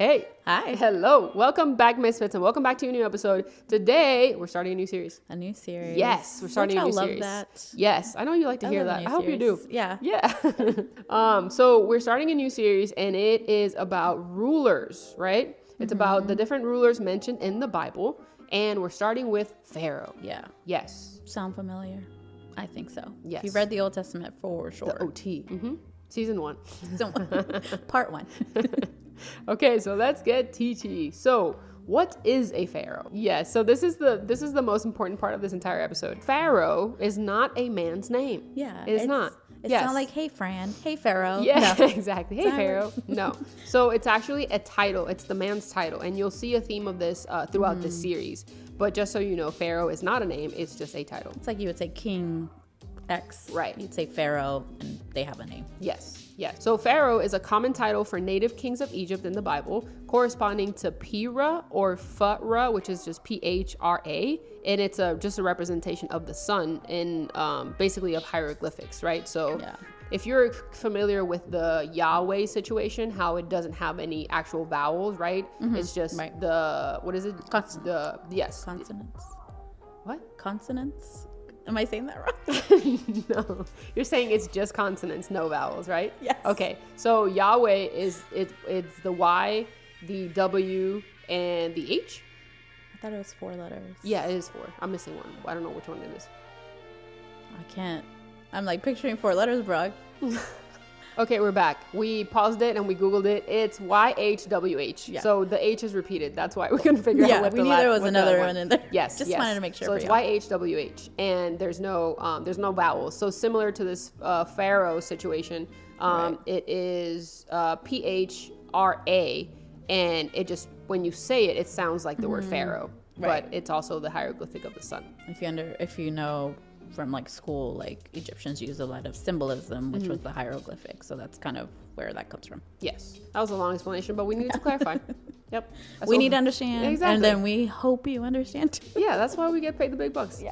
Hey. Hi. Hello. Welcome back, Misfits, and welcome back to a new episode. Today, we're starting a new series. A new series. Yes, we're starting a new series. I love that. Yes, I know you like to hear that. I hope you do. Yeah. Yeah. So we're starting a new series, and it is about rulers, right? It's about the different rulers mentioned in the Bible, and we're starting with Pharaoh. Yeah. Yes. Sound familiar? I think so. Yes. You've read the Old Testament for sure. The OT. Season 1. Part 1. Okay, so let's get TT. So, what is a pharaoh? Yes, so this is the most important part of this entire episode. Pharaoh is not a man's name. Yeah. It is not. It's not like, hey, Fran. Hey, Pharaoh. Yeah, No. exactly. Hey, Pharaoh. No. So it's actually a title. It's the man's title. And you'll see a theme of this throughout this series. But just so you know, Pharaoh is not a name. It's just a title. It's like you would say King X. Right. You'd say Pharaoh, and they have a name. Yes. So Pharaoh is a common title for native kings of Egypt in the Bible, corresponding to Pira or Pharaoh, which is just Phra, and it's just a representation of the sun in basically of hieroglyphics, right? So if you're familiar with the Yahweh situation, how it doesn't have any actual vowels, right? It's just the, what is it? Yes. Consonants. What? Consonants? Am I saying that wrong? No, you're saying it's just consonants, no vowels, right? Yes. Okay, so Yahweh it's the Y, the W, and the H. I thought it was 4 letters. Yeah, it is 4. I'm missing one. I don't know which one it is. I can't. I'm like picturing 4 letters, bro. Okay, we're back. We paused it and we Googled it. It's YHWH. Yeah. So the H is repeated. That's why we couldn't figure out what we knew there was another one in there. Yes. Just wanted to make sure. So it's YHWH, and there's no vowels. So similar to this Pharaoh situation, it is PHRA, and it just, when you say it, it sounds like the word Pharaoh, but it's also the hieroglyphic of the sun. If you know from like school, like Egyptians use a lot of symbolism, which was the hieroglyphic, so that's kind of where that comes from. Yes, that was a long explanation, but we needed to clarify. Yep, we need to understand, exactly. And then we hope you understand too. Yeah, that's why we get paid the big bucks. Yeah.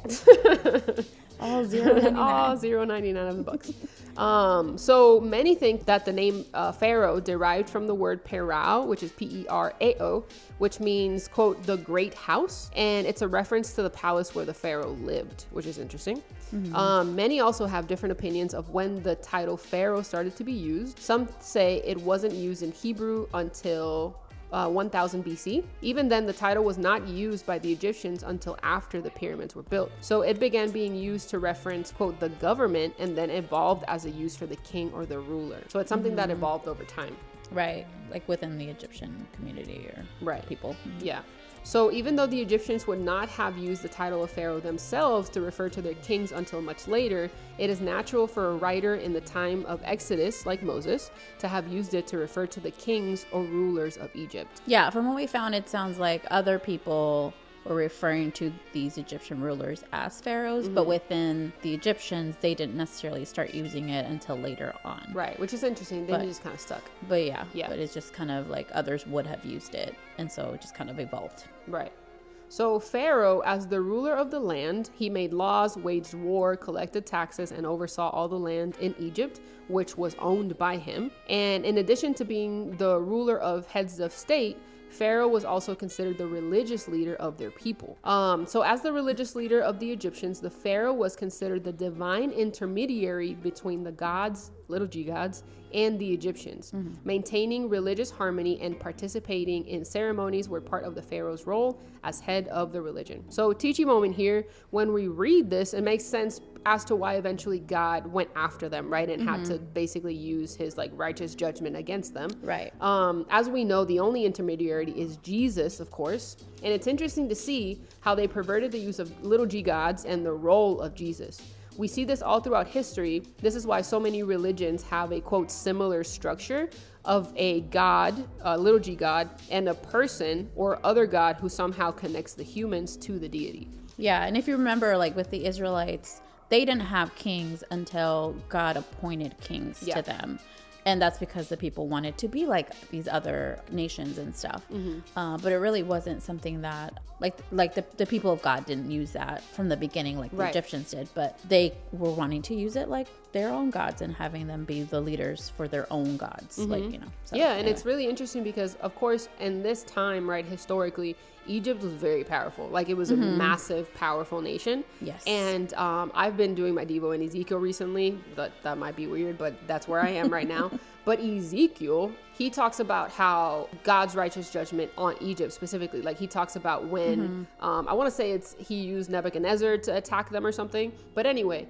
All $0.99. All $0.99 of the bucks. So many think that the name Pharaoh derived from the word Pharaoh, which is Perao, which means, quote, the great house. And it's a reference to the palace where the Pharaoh lived, which is interesting. Many also have different opinions of when the title Pharaoh started to be used. Some say it wasn't used in Hebrew until 1000 BC. Even then, the title was not used by the Egyptians until after the pyramids were built. So it began being used to reference, quote, the government, and then evolved as a use for the king or the ruler. So it's something that evolved over time. Right, like within the Egyptian community or people. Yeah. So even though the Egyptians would not have used the title of Pharaoh themselves to refer to their kings until much later, it is natural for a writer in the time of Exodus, like Moses, to have used it to refer to the kings or rulers of Egypt. Yeah, from what we found, it sounds like other people were referring to these Egyptian rulers as pharaohs, but within the Egyptians, they didn't necessarily start using it until later on. Right, which is interesting. They just kind of stuck. But but it's just kind of like others would have used it, and so it just kind of evolved. Right. So Pharaoh, as the ruler of the land, he made laws, waged war, collected taxes, and oversaw all the land in Egypt, which was owned by him. And in addition to being the ruler of heads of state, Pharaoh was also considered the religious leader of their people. So as the religious leader of the Egyptians, the Pharaoh was considered the divine intermediary between the gods, little g gods, and the Egyptians. Maintaining religious harmony and participating in ceremonies were part of the Pharaoh's role as head of the religion. So teaching moment here, when we read this, it makes sense as to why eventually God went after them, right? And had to basically use his like righteous judgment against them. Right. As we know, the only intermediary is Jesus, of course. And it's interesting to see how they perverted the use of little g gods and the role of Jesus. We see this all throughout history. This is why so many religions have a, quote, similar structure of a god, a little g god, and a person or other god who somehow connects the humans to the deity. Yeah, and if you remember, like with the Israelites, they didn't have kings until God appointed kings to them. And that's because the people wanted to be like these other nations and stuff. But it really wasn't something that like the people of God didn't use that from the beginning like the Egyptians did, but they were wanting to use it like their own gods and having them be the leaders for their own gods. Like, you know. So, yeah, and it's really interesting because, of course, in this time, right, historically, Egypt was very powerful. Like, it was a massive, powerful nation. Yes. And I've been doing my Devo in Ezekiel recently. That might be weird, but that's where I am right now. But Ezekiel, he talks about how God's righteous judgment on Egypt specifically. Like, he talks about when, I want to say he used Nebuchadnezzar to attack them or something. But anyway,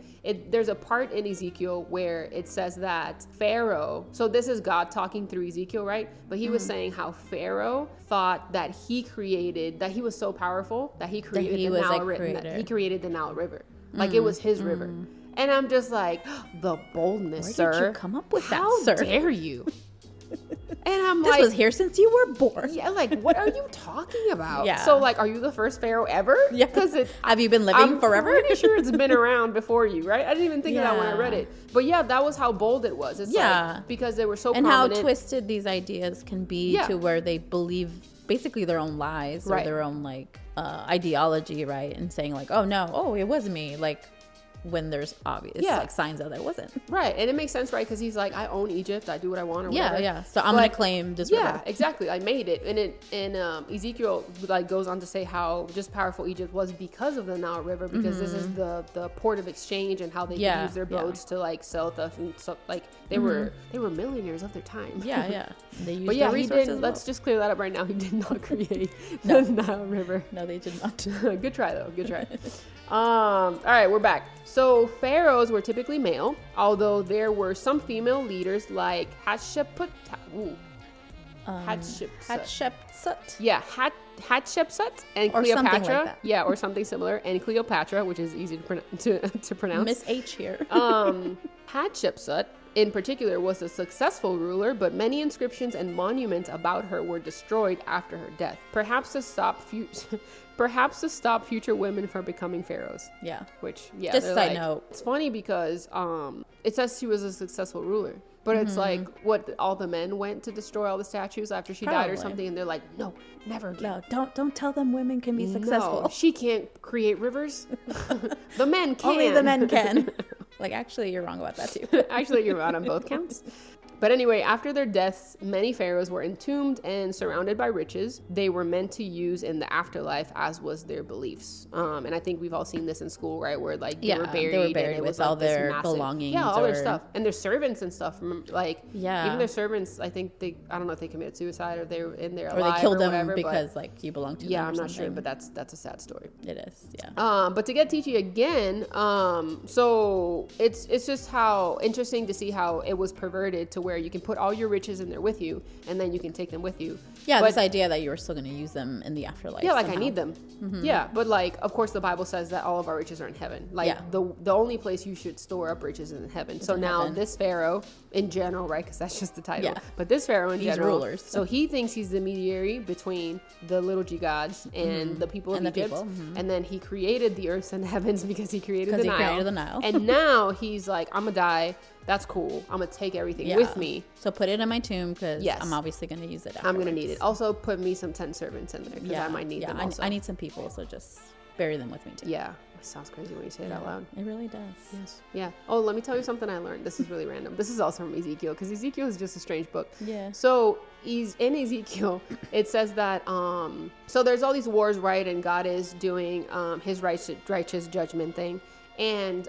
there's a part in Ezekiel where it says that Pharaoh, so this is God talking through Ezekiel, right? But he was saying how Pharaoh thought that that he was so powerful that he created he created the Nile River. Like, it was his river. And I'm just like, the boldness, sir. Where did you come up with that, How sir? dare you? And I'm this like, was here since you were born. Yeah, like, what are you talking about? Yeah. So, like, are you the first pharaoh ever? Yeah. Because have you been living forever? I'm pretty sure it's been around before you, right? I didn't even think of that when I read it. But yeah, that was how bold it was. It's like, because they were so and prominent. how twisted these ideas can be to where they believe basically their own lies or their own like ideology, right? And saying like, oh no, oh it was me, like, when there's obvious like signs that it wasn't. Right. And it makes sense, right? Because he's like, I own Egypt, I do what I want or whatever. Yeah. So I'm gonna claim this river. Yeah, exactly. I made it. And Ezekiel like goes on to say how just powerful Egypt was because of the Nile River, because this is the port of exchange and how they could use their boats to like sell stuff, and so like they were millionaires of their time. Yeah. They used but yeah, he did. well. Let's just clear that up right now. He did not create the Nile River. No, they did not. Good try though. Good try. All right, we're back. So pharaohs were typically male, although there were some female leaders like Hatshepsut. Yeah, Hatshepsut and or Cleopatra. Like that. Yeah, or something similar. And Cleopatra, which is easy to pronounce. Miss H here. Hatshepsut in particular was a successful ruler, but many inscriptions and monuments about her were destroyed after her death, perhaps to stop future women from becoming pharaohs. Yeah. Which, yeah. Just side note. It's funny because it says she was a successful ruler. But it's like, what, all the men went to destroy all the statues after she died or something, and they're like, no, never again. No, don't tell them women can be successful. No, she can't create rivers. The men can. Only the men can. Like, actually, you're wrong about that too. Actually, you're right on both counts. But anyway, after their deaths, many pharaohs were entombed and surrounded by riches they were meant to use in the afterlife, as was their beliefs. And I think we've all seen this in school, right? Where like they were buried and it was with all like their massive, belongings. Yeah, all their stuff. And their servants and stuff. Like, yeah. Even their servants, I think I don't know if they committed suicide or they were in there alive or they killed or them whatever, because like you belong to them. Yeah, I'm not sure, but that's a sad story. It is, yeah. But to get Teachy again, so it's just how interesting to see how it was perverted to where you can put all your riches in there with you and then you can take them with you. Yeah, this idea that you were still going to use them in the afterlife. Yeah, like somehow. I need them. Yeah, but like of course the Bible says that all of our riches are in heaven. Like the only place you should store up riches is in heaven. It's so in now heaven. This Pharaoh in general, right? Because that's just the title. Yeah. But this Pharaoh in general, rulers. So he thinks he's the mediator between the little G gods and the people of Egypt. And then he created the earth and the heavens because he created the Nile. And now he's like, I'm gonna die. That's cool. I'm going to take everything with me. So put it in my tomb because I'm obviously going to use it afterwards. I'm going to need it. Also put me some 10 servants in there because I might need them also. I need some people, so just bury them with me too. Yeah. It sounds crazy when you say it out loud. It really does. Yes. Yeah. Oh, let me tell you something I learned. This is really random. This is also from Ezekiel because Ezekiel is just a strange book. Yeah. So in Ezekiel, it says that, so there's all these wars, right? And God is doing his righteous judgment thing. And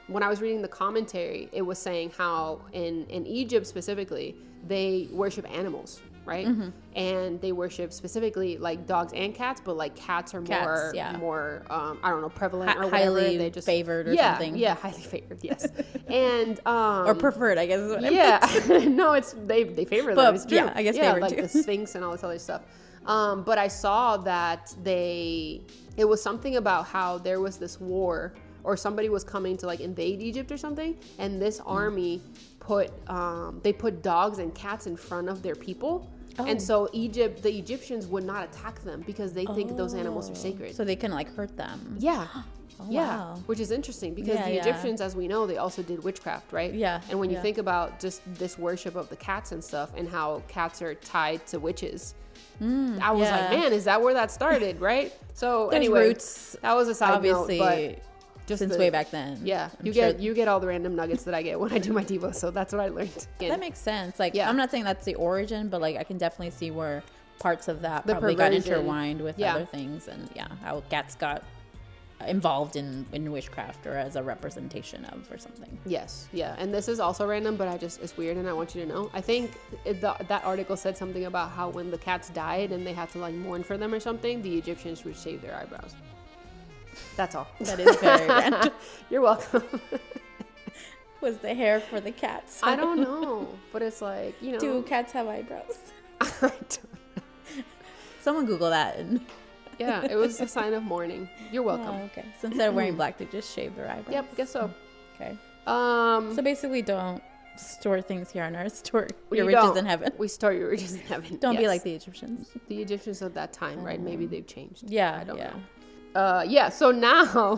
when I was reading the commentary, it was saying how in Egypt specifically, they worship animals, right? And they worship specifically like dogs and cats, but like cats are more I don't know, prevalent or whatever. Highly favored or something. Yeah, highly favored, yes. And or preferred, I guess is what I meant. No, it's they favor them. It's true. Yeah, I guess favored like too. The Sphinx and all this other stuff. But I saw that it was something about how there was this war or somebody was coming to like invade Egypt or something, and this army put dogs and cats in front of their people. And so the Egyptians would not attack them because they think those animals are sacred. So they can like hurt them. Yeah. Wow. Which is interesting because the Egyptians, as we know, they also did witchcraft, right? Yeah. And when you think about just this worship of the cats and stuff and how cats are tied to witches, I was like, man, is that where that started, right? So there's anyway, roots, that was a side obviously. note, but since way back then. Yeah, you get all the random nuggets that I get when I do my Devo, so that's what I learned. That makes sense. Like, I'm not saying that's the origin, but like I can definitely see where parts of that probably got intertwined with other things, and how cats got involved in witchcraft or as a representation of or something. Yes, yeah, and this is also random, but it's weird, and I want you to know. I think that article said something about how when the cats died and they had to like mourn for them or something, the Egyptians would shave their eyebrows. That's all. That is very random. You're welcome. Was the hair for the cats? I don't know, but it's like, you know. Do cats have eyebrows? I don't know. Someone Google that. Yeah, it was a sign of mourning. You're welcome. Oh, okay. So instead of wearing black, they just shave their eyebrows. Yep, guess so. Okay. So basically, don't store things here on earth. Store your riches in heaven. We store your riches in heaven. Don't be like the Egyptians. The Egyptians of that time, right? Maybe they've changed. Yeah, I don't know. So now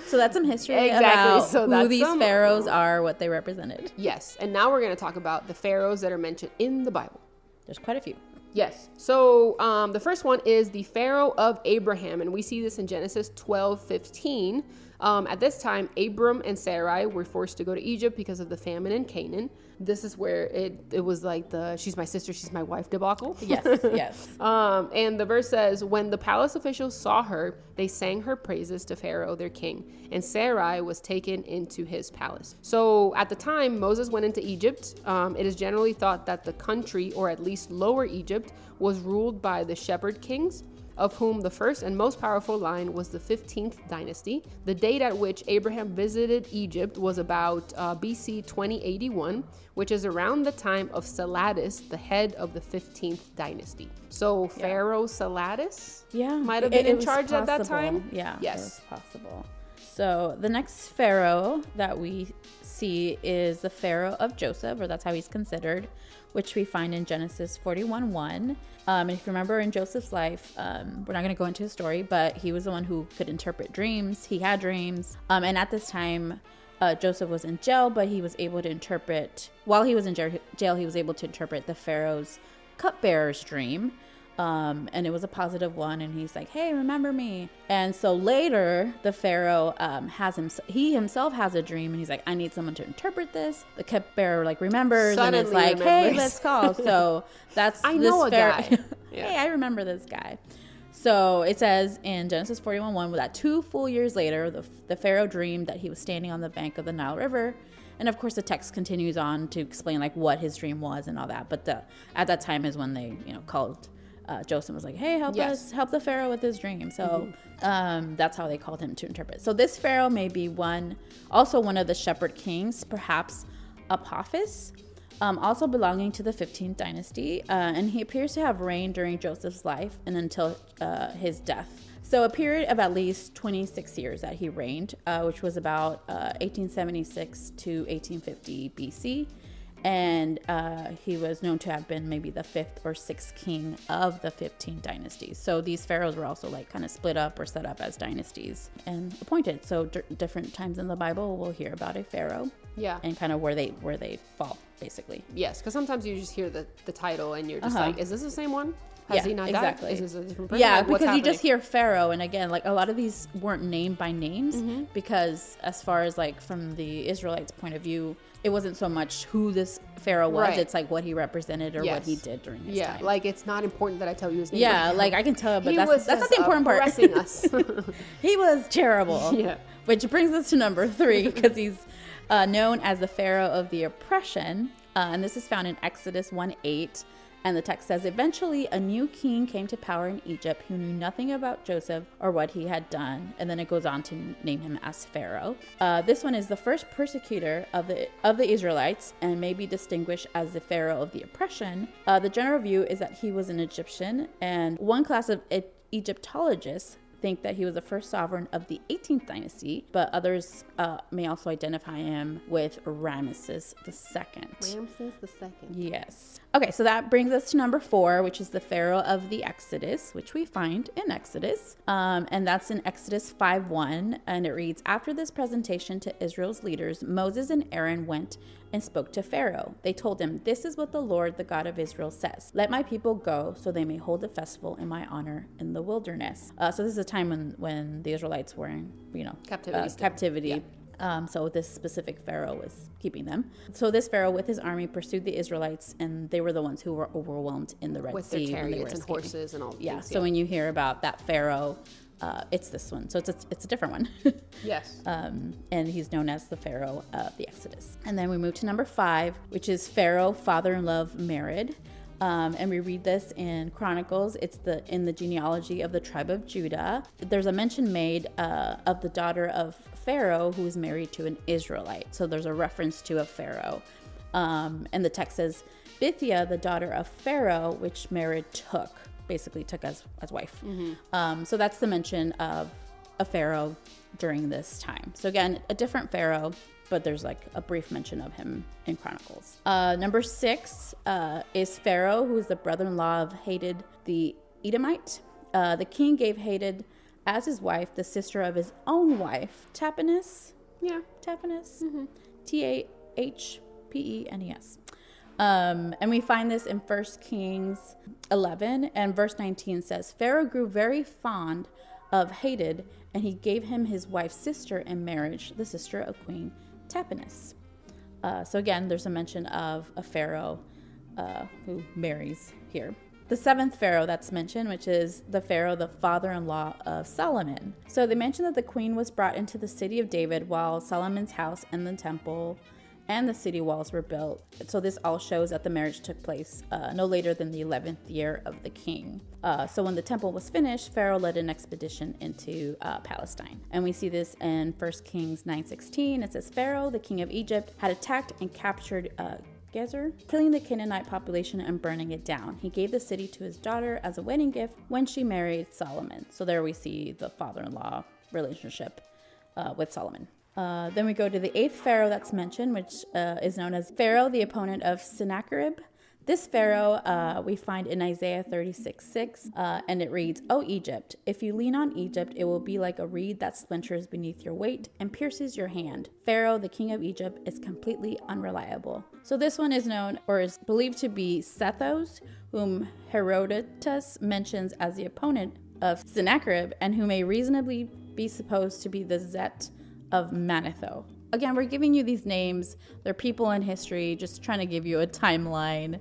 so that's some history about who these pharaohs are, what they represented. Yes, and now we're going to talk about the pharaohs that are mentioned in the Bible. There's quite a few. Yes. So the first one is the Pharaoh of Abraham, and we see this in Genesis 12:15. At this time, Abram and Sarai were forced to go to Egypt because of the famine in Canaan. This is where it was like the she's my sister, she's my wife debacle. Yes, yes. And the verse says, when the palace officials saw her, they sang her praises to Pharaoh, their king, and Sarai was taken into his palace. So at the time Moses went into Egypt, it is generally thought that the country, or at least Lower Egypt, was ruled by the shepherd kings, of whom the first and most powerful line was the 15th dynasty. The date at which Abraham visited Egypt was about BC 2081, which is around the time of Salatis, the head of the 15th dynasty. So Pharaoh Salatis might have been in charge at that time. Yeah, yes, it was possible. So the next pharaoh that we see is the Pharaoh of Joseph, or that's how he's considered, which we find in Genesis 41:1. And if you remember in Joseph's life, we're not going to go into his story, but he was the one who could interpret dreams. He had dreams. And at this time, Joseph was in jail, but he was able to interpret, while he was in jail, he was able to interpret the Pharaoh's cupbearer's dream. And it was a positive one, and he's like, hey, remember me. And so later the Pharaoh himself has a dream, and he's like, I need someone to interpret this. The cupbearer like remembers Suddenly and it's like, remembers. hey, let's call. So that's I know a guy. Hey, I remember this guy. So it says in Genesis 41:1 that 2 full years later, the Pharaoh dreamed that he was standing on the bank of the Nile River. And of course, the text continues on to explain like what his dream was and all that. But at that time is when they, called Joseph, was like, hey, help the Pharaoh with his dream. So that's how they called him to interpret. So this Pharaoh may be also one of the shepherd kings, perhaps Apophis, also belonging to the 15th dynasty. And he appears to have reigned during Joseph's life and until his death. So a period of at least 26 years that he reigned, which was about 1876 to 1850 BC. And he was known to have been maybe the 5th or 6th king of the 15 dynasties. So these pharaohs were also like kind of split up or set up as dynasties and appointed. So different times in the Bible, we'll hear about a pharaoh. Yeah. And kind of where they fall, basically. Yes, because sometimes you just hear the title and you're just like, is this the same one? Has he not exactly. died? Is this a different person? Yeah, like, because you just hear Pharaoh, and again, like a lot of these weren't named by names because as far as like from the Israelites' point of view, it wasn't so much who this Pharaoh was. Right. It's like what he represented or what he did during his time. Yeah, like it's not important that I tell you his name. Yeah, right like I can tell, but that's not the important part. Us. He was terrible. Yeah. Which brings us to number 3, because he's known as the Pharaoh of the oppression. And this is found in Exodus 1:8. And the text says, eventually a new king came to power in Egypt who knew nothing about Joseph or what he had done. And then it goes on to name him as Pharaoh. This one is the first persecutor of the Israelites and may be distinguished as the Pharaoh of the oppression. The general view is that he was an Egyptian, and one class of Egyptologists think that he was the first sovereign of the 18th dynasty, but others may also identify him with Ramesses II. Ramesses II. Yes. Okay, so that brings us to number 4, which is the Pharaoh of the Exodus, which we find in Exodus. And that's in Exodus 5:1. And it reads, after this presentation to Israel's leaders, Moses and Aaron went and spoke to Pharaoh. They told him, this is what the Lord, the God of Israel, says. Let my people go so they may hold a festival in my honor in the wilderness. So this is a time when the Israelites were in, captivity. Yeah. So this specific Pharaoh was keeping them. So this Pharaoh with his army pursued the Israelites, and they were the ones who were overwhelmed in the Red Sea. With their chariots and horses and all yeah. things. So when you hear about that Pharaoh, it's this one. So it's a different one. Yes. And he's known as the Pharaoh of the Exodus. And then we move to number 5, which is Pharaoh, father-in-law of Mered. And we read this in Chronicles. It's in the genealogy of the tribe of Judah. There's a mention made of the daughter of Pharaoh who was married to an Israelite. So there's a reference to a Pharaoh. And the text says, Bithia, the daughter of Pharaoh, which Mered basically took as wife. Mm-hmm. So that's the mention of a Pharaoh during this time. So again, a different Pharaoh, but there's like a brief mention of him in Chronicles. Number 6 is Pharaoh, who is the brother-in-law of Hadad the Edomite. The king gave Hadad as his wife the sister of his own wife, Tahpenes. Yeah. Tahpenes. Mm-hmm. Tahpenes. And we find this in 1 Kings 11, and verse 19 says, Pharaoh grew very fond of Hadad, and he gave him his wife's sister in marriage, the sister of Queen Tahpenes. So again, there's a mention of a Pharaoh who marries here. The 7th Pharaoh that's mentioned, which is the Pharaoh, the father-in-law of Solomon. So they mention that the queen was brought into the city of David while Solomon's house and the temple and the city walls were built. So this all shows that the marriage took place no later than the 11th year of the king. So when the temple was finished, Pharaoh led an expedition into Palestine. And we see this in 1 Kings 9:16. It says, Pharaoh, the king of Egypt, had attacked and captured Gezer, killing the Canaanite population and burning it down. He gave the city to his daughter as a wedding gift when she married Solomon. So there we see the father-in-law relationship with Solomon. Then we go to the 8th Pharaoh that's mentioned, which is known as Pharaoh, the opponent of Sennacherib. This Pharaoh we find in Isaiah 36:6, and it reads, O Egypt, if you lean on Egypt, it will be like a reed that splinters beneath your weight and pierces your hand. Pharaoh, the king of Egypt, is completely unreliable. So this one is known, or is believed to be Sethos, whom Herodotus mentions as the opponent of Sennacherib, and who may reasonably be supposed to be the Zet of Manetho. Again, we're giving you these names. They're people in history, just trying to give you a timeline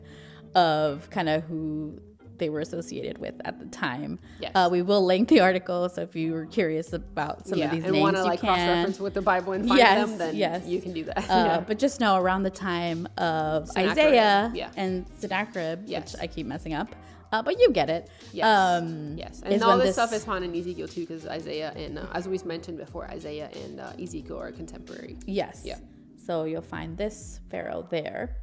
of kind of who they were associated with at the time. Yes. We will link the article, so if you were curious about some of these names, want to cross-reference with the Bible and find them, then you can do that. But just know around the time of Isaiah and Sennacherib, which I keep messing up. But you get it. Yes. Yes. And all this stuff is found in Ezekiel too, because Isaiah and, as we mentioned before, Isaiah and Ezekiel are contemporary. Yes. Yeah. So you'll find this Pharaoh there.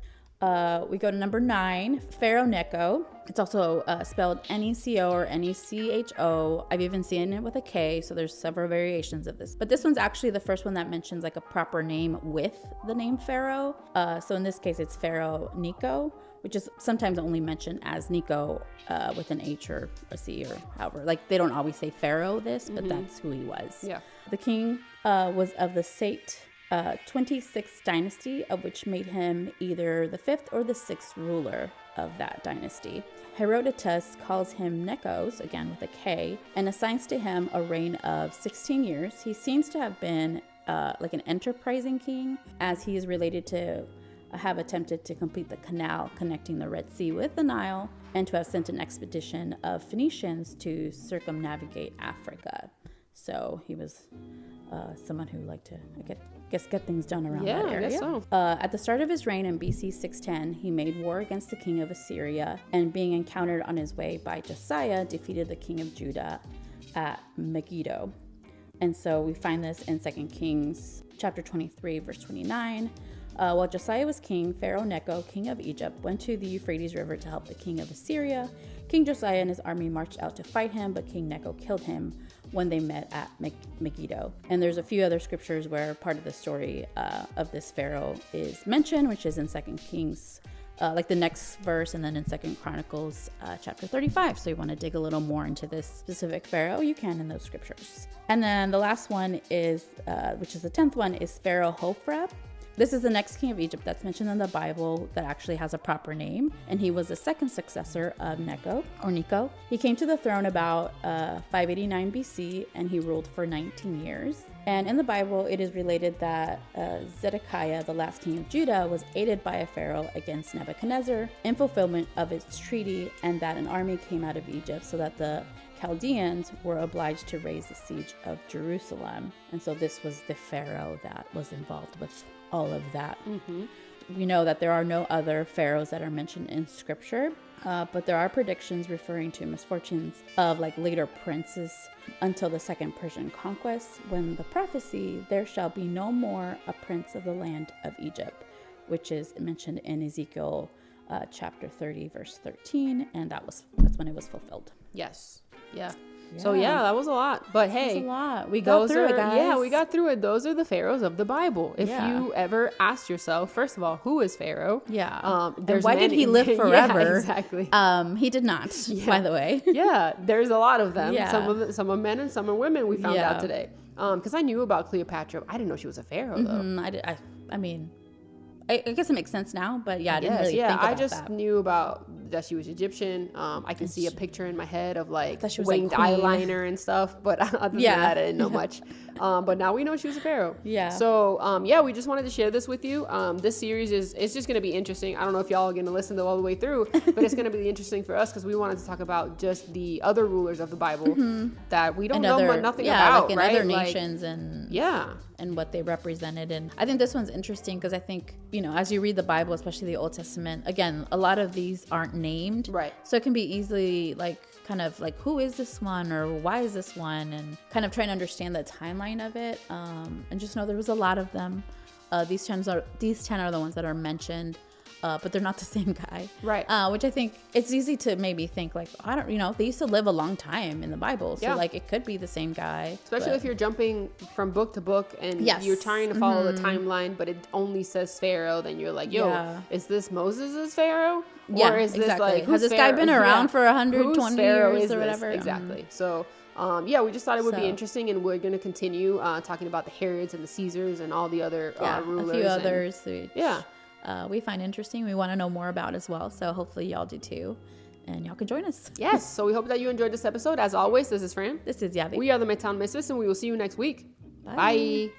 We go to number 9, Pharaoh Necho. It's also spelled Neco or Necho. I've even seen it with a K, so there's several variations of this. But this one's actually the first one that mentions like a proper name with the name Pharaoh. So in this case, it's Pharaoh Necho, which is sometimes only mentioned as Necho with an H or a C or however. Like they don't always say Pharaoh but that's who he was. Yeah. The king was of the Sate 26th dynasty, of which made him either the 5th or the 6th ruler of that dynasty. Herodotus calls him Nechos, again with a K, and assigns to him a reign of 16 years. He seems to have been like an enterprising king, as he is related to have attempted to complete the canal connecting the Red Sea with the Nile, and to have sent an expedition of Phoenicians to circumnavigate Africa. So he was someone who liked to, get things done around that area. I guess so. At the start of his reign in BC 610, he made war against the king of Assyria, and being encountered on his way by Josiah, defeated the king of Judah at Megiddo. And so we find this in 2 Kings chapter 23, verse 29. While Josiah was king, Pharaoh Necho, king of Egypt, went to the Euphrates River to help the king of Assyria. King Josiah and his army marched out to fight him, but King Necho killed him when they met at Megiddo. And there's a few other scriptures where part of the story of this Pharaoh is mentioned, which is in 2 Kings like the next verse, and then in 2 Chronicles chapter 35. So you want to dig a little more into this specific Pharaoh, you can in those scriptures. And then the last one is, which is the 10th one, is Pharaoh Hophra. This is the next king of Egypt that's mentioned in the Bible that actually has a proper name, and he was the second successor of Necho. He came to the throne about 589 BC, and he ruled for 19 years. And in the Bible, it is related that Zedekiah, the last king of Judah, was aided by a pharaoh against Nebuchadnezzar in fulfillment of its treaty, and that an army came out of Egypt so that the Chaldeans were obliged to raise the siege of Jerusalem. And so this was the pharaoh that was involved with all of that. Mm-hmm. We know that there are no other pharaohs that are mentioned in scripture, but there are predictions referring to misfortunes of like later princes until the second Persian conquest, when the prophecy, there shall be no more a prince of the land of Egypt, which is mentioned in Ezekiel chapter 30 verse 13, and that's when it was fulfilled. Yes. Yeah. So yeah, that was a lot. But hey, that's a lot. We got through it, guys. Yeah, we got through it. Those are the pharaohs of the Bible. If you ever asked yourself, first of all, who is Pharaoh? Yeah. And why did he live forever? Yeah, exactly. He did not, by the way. Yeah, there's a lot of them. Yeah. Some are men and some are women, we found out today. Because I knew about Cleopatra. I didn't know she was a pharaoh, though. I mean, I guess it makes sense now, but I didn't really think about that. I just knew about that she was Egyptian. I can see a picture in my head of like winged eyeliner and stuff, but other than that, I didn't know much. But now we know she was a pharaoh. Yeah. So we just wanted to share this with you. This series it's just going to be interesting. I don't know if y'all are going to listen to all the way through, but it's going to be interesting for us because we wanted to talk about just the other rulers of the Bible that we don't know nothing about, like in right? other nations and what they represented. And I think this one's interesting because I think, as you read the Bible, especially the Old Testament, again, a lot of these aren't named. Right. So it can be easily kind of like, who is this one or why is this one? And kind of trying to understand the timeline of it. And just know there was a lot of them. These 10 are the ones that are mentioned. But they're not the same guy. Right. Which I think it's easy to maybe think like, I don't, they used to live a long time in the Bible. So it could be the same guy. Especially if you're jumping from book to book and you're trying to follow the timeline, but it only says Pharaoh, then you're like, is this Moses' Pharaoh? Or is this like, has this guy been around for 120 years or whatever? Exactly. So we just thought it would be interesting, and we're going to continue talking about the Herods and the Caesars and all the other rulers. A few others. We find interesting. We want to know more about as well. So hopefully y'all do too. And y'all can join us. Yes. So we hope that you enjoyed this episode. As always, this is Fran. This is Yadi. We are the Midtown Misfits, and we will see you next week. Bye. Bye.